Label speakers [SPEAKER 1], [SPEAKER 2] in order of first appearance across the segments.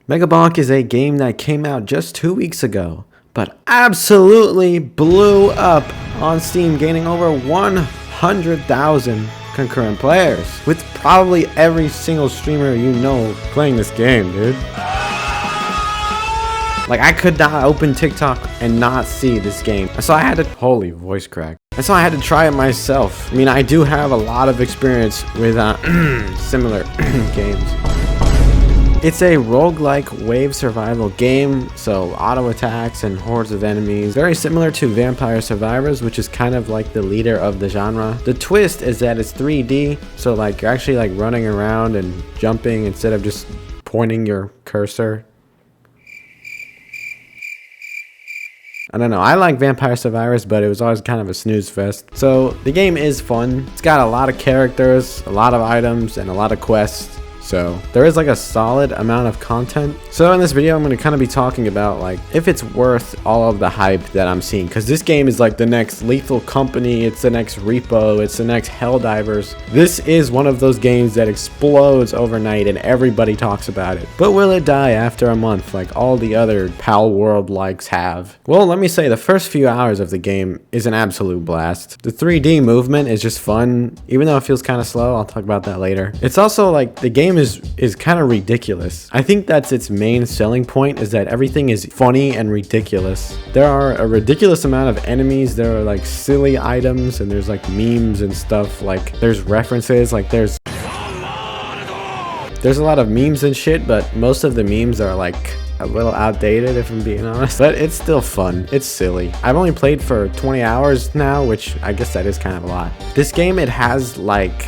[SPEAKER 1] Megabonk is a game that came out just 2 weeks ago, but absolutely blew up on Steam, gaining over 100,000 concurrent players, with probably every single streamer you know playing this game, dude. Like, I could not open TikTok and not see this game. So I had to, holy voice crack. And so I had to try it myself. I mean, I do have a lot of experience with similar games. It's a roguelike wave survival game, so auto attacks and hordes of enemies. Very similar to Vampire Survivors, which is kind of like the leader of the genre. The twist is that it's 3D, so like you're actually like running around and jumping instead of just pointing your cursor. I don't know, I like Vampire Survivors, but it was always kind of a snooze fest. So the game is fun. It's got a lot of characters, a lot of items, and a lot of quests. So there is like a solid amount of content. So in this video, I'm going to kind of be talking about like if it's worth all of the hype that I'm seeing, because this game is like the next Lethal Company, it's the next Repo, it's the next Helldivers. This is one of those games that explodes overnight and everybody talks about it. But will it die after a month like all the other Pal World likes have? Well, let me say the first few hours of the game is an absolute blast. The 3D movement is just fun, even though it feels kind of slow. I'll talk about that later. It's also like the game is kind of ridiculous. I think that's its main selling point, is that everything is funny and ridiculous. There are a ridiculous amount of enemies, there are like silly items, and there's like memes and stuff, like there's references, like there's a lot of memes and shit, but most of the memes are like a little outdated, if I'm being honest, but it's still fun. It's silly. I've only played for 20 hours now, which I guess that is kind of a lot. This game, it has like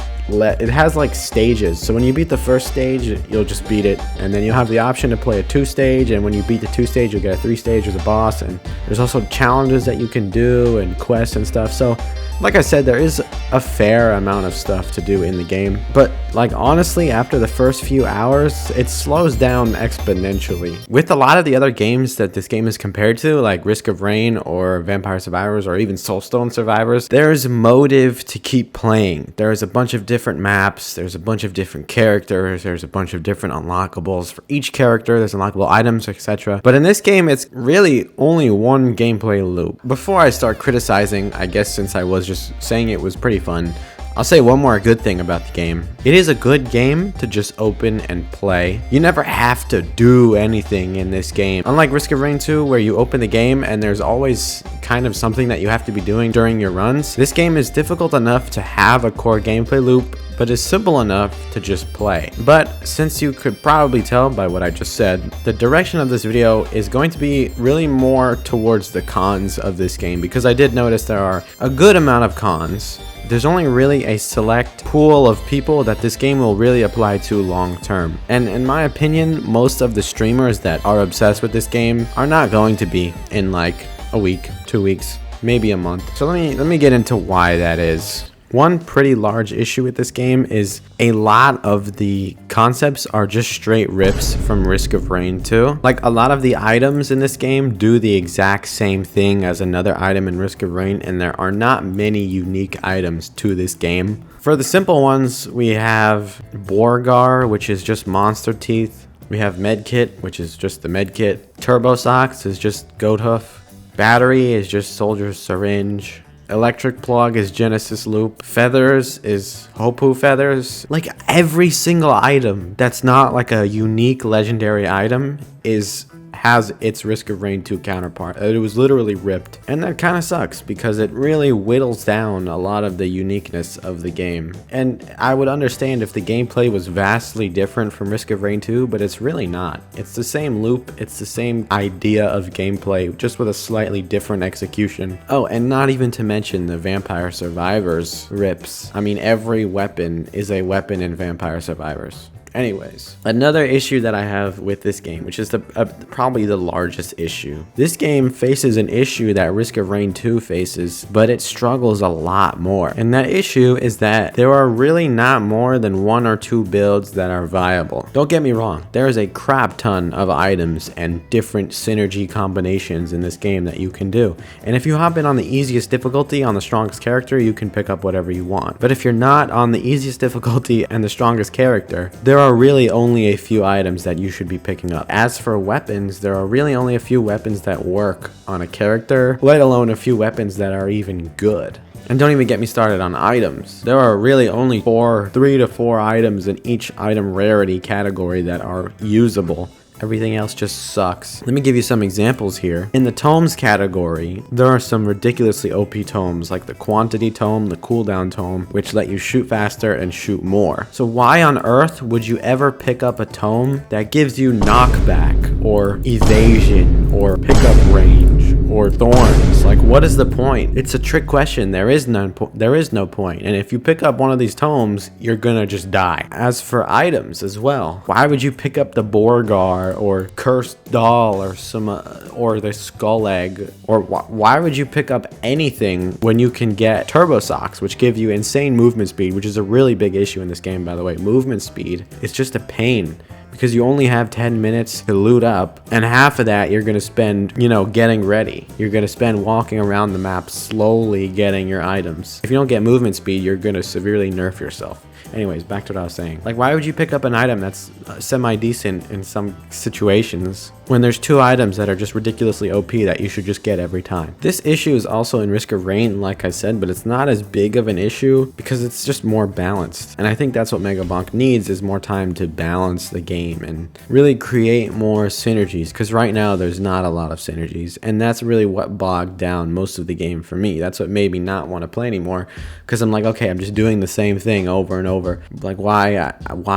[SPEAKER 1] stages. So when you beat the first stage, you'll just beat it, and then you'll have the option to play a 2-stage, and when you beat the 2-stage, you'll get a 3-stage with a boss, and there's also challenges that you can do and quests and stuff. So like I said, there is a fair amount of stuff to do in the game, but like honestly, after the first few hours, it slows down exponentially. With a lot of the other games that this game is compared to, like Risk of Rain or Vampire Survivors or even Soulstone Survivors, there's motive to keep playing. There's a bunch of different maps, there's a bunch of different characters, there's a bunch of different unlockables for each character, there's unlockable items, etc. But in this game, it's really only one gameplay loop. Before I start criticizing, I guess since I was just saying it was pretty fun, I'll say one more good thing about the game. It is a good game to just open and play. You never have to do anything in this game. Unlike Risk of Rain 2, where you open the game and there's always kind of something that you have to be doing during your runs, this game is difficult enough to have a core gameplay loop, but is simple enough to just play. But since you could probably tell by what I just said, the direction of this video is going to be really more towards the cons of this game, because I did notice there are a good amount of cons. There's only really a select pool of people that this game will really apply to long term. And in my opinion, most of the streamers that are obsessed with this game are not going to be in like a week, 2 weeks, maybe a month. So let me get into why that is. One pretty large issue with this game is a lot of the concepts are just straight rips from Risk of Rain 2. Like, a lot of the items in this game do the exact same thing as another item in Risk of Rain, and there are not many unique items to this game. For the simple ones, we have Borgar, which is just monster teeth. We have Medkit, which is just the medkit. Turbo Socks is just goat hoof. Battery is just soldier's syringe. Electric plug is Genesis loop. Feathers is Hopu feathers. Like, every single item that's not like a unique legendary item has its Risk of Rain 2 counterpart. It was literally ripped, and that kind of sucks because it really whittles down a lot of the uniqueness of the game. And I would understand if the gameplay was vastly different from Risk of Rain 2, but it's really not. It's the same loop, it's the same idea of gameplay, just with a slightly different execution. Oh, and not even to mention the Vampire Survivors rips. I mean, every weapon is a weapon in Vampire Survivors. Anyways, another issue that I have with this game, which is probably the largest issue. This game faces an issue that Risk of Rain 2 faces, but it struggles a lot more. And that issue is that there are really not more than 1 or 2 builds that are viable. Don't get me wrong, there is a crap ton of items and different synergy combinations in this game that you can do. And if you hop in on the easiest difficulty on the strongest character, you can pick up whatever you want. But if you're not on the easiest difficulty and the strongest character, there there are really only a few items that you should be picking up. As for weapons, there are really only a few weapons that work on a character, let alone a few weapons that are even good. And don't even get me started on items. There are really only 3 to 4 items in each item rarity category that are usable. Everything else just sucks. Let me give you some examples here. In the tomes category, there are some ridiculously OP tomes, like the quantity tome, the cooldown tome, which let you shoot faster and shoot more. So why on earth would you ever pick up a tome that gives you knockback, or evasion, or pickup range, or thorns? Like, what is the point? It's a trick question. There is no point. And if you pick up one of these tomes, you're gonna just die. As for items as well, why would you pick up the Borgar or Cursed Doll or or the Skull Egg? Or why would you pick up anything when you can get Turbo Socks, which give you insane movement speed, which is a really big issue in this game, by the way. Movement speed is just a pain, because you only have 10 minutes to loot up, and half of that you're gonna spend, getting ready. You're gonna spend walking around the map slowly getting your items. If you don't get movement speed, you're gonna severely nerf yourself. Anyways, back to what I was saying. Like, why would you pick up an item that's semi-decent in some situations when there's 2 items that are just ridiculously OP that you should just get every time? This issue is also in Risk of Rain, like I said, but it's not as big of an issue because it's just more balanced. And I think that's what Megabonk needs, is more time to balance the game and really create more synergies, because right now there's not a lot of synergies, and that's really what bogged down most of the game for me. That's what made me not want to play anymore, because I'm like, okay, I'm just doing the same thing over and over. Like, why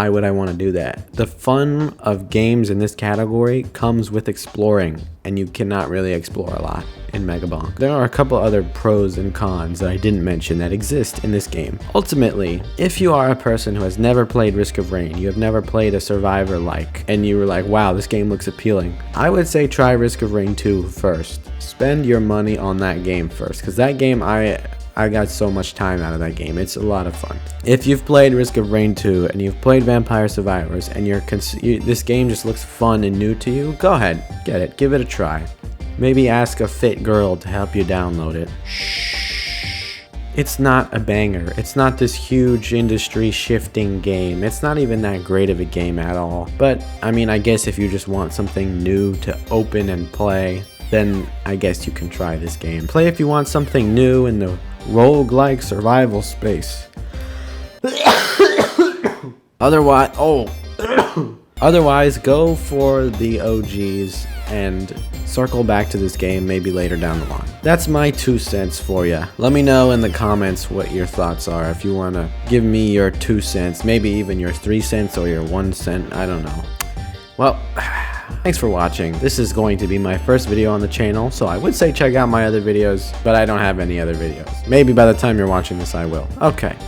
[SPEAKER 1] would I want to do that? The fun of games in this category comes with exploring, and you cannot really explore a lot in Megabonk. There are a couple other pros and cons that I didn't mention that exist in this game. Ultimately, if you are a person who has never played Risk of Rain, you have never played a survivor-like, and you were like, wow, this game looks appealing, I would say try Risk of Rain 2 first. Spend your money on that game first, because that game, I got so much time out of that game. It's a lot of fun. If you've played Risk of Rain 2 and you've played Vampire Survivors and this game just looks fun and new to you, go ahead, get it, give it a try. Maybe ask a fit girl to help you download it. It's not a banger. It's not this huge industry shifting game. It's not even that great of a game at all. But I mean, I guess if you just want something new to open and play, then I guess you can try this game. Play if you want something new in the roguelike survival space. Otherwise, go for the OGs and circle back to this game maybe later down the line. That's my 2 cents for you. Let me know in the comments what your thoughts are. If you want to give me your 2 cents, maybe even your 3 cents or your 1 cent, I don't know. Well, thanks for watching. This is going to be my first video on the channel, so I would say check out my other videos, but I don't have any other videos. Maybe by the time you're watching this, I will. Okay,